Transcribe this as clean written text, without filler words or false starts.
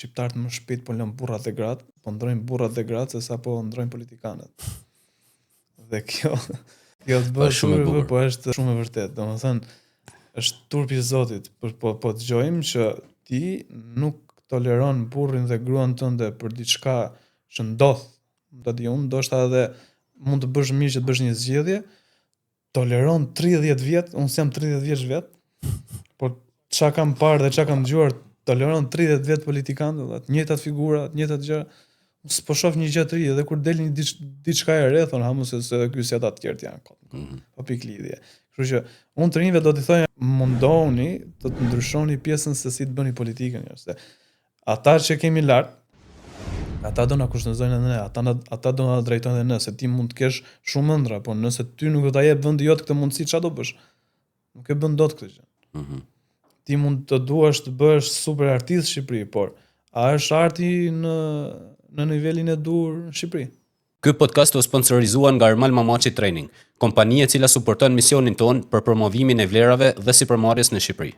shqiptarët më shpejt po lën burrat dhe gratë, po ndrojnë burrat dhe gratë se sa po ndrojnë politikanët. Dhe kjo të bëhet shumë e bukur, po është shumë e vërtetë. Domethënë është turpi i Zotit, po dëgjojmë që ti nuk toleron burrin dhe gruan tënde për diçka që ndodh, do di unë, ndoshta edhe mund të bësh mirë që të bësh një zgjedhje, toleron 30 vjet, unë jam 30 vjeç vet, por çka kam parë dhe çka kam dëgjuar, toleron 30 vjet politikanë, të njëjtat figura, të njëjtat gjëra. S'po shoh një gjë të re, dhe kur del një diçka e re, thon hamu se ky si ata të tjerë janë. Po pik lidhje. Kështu që unë të rinjve do t'i thoja mundohuni të ndryshoni pjesën se si të bëni politikën, se ata që kemi lart, ata do na kushtozojnë edhe ne, ata do na drejtojnë edhe ne, se ti mund të kesh shumë ëndra, po nëse ty nuk do ta jep vendi jot këtë mundësi, çfarë do bësh? Nuk e bën dot këtë gjë. Ti mund të duash të bësh super artist në Shqipëri, por a është arti në nivelin e dur në Shqipëri? Ky podcast është sponsorizuar nga Armal Mamaçi Training, kompania e cila suporton misionin ton për promovimin e vlerave dhe sipërmarrjes në Shqipëri.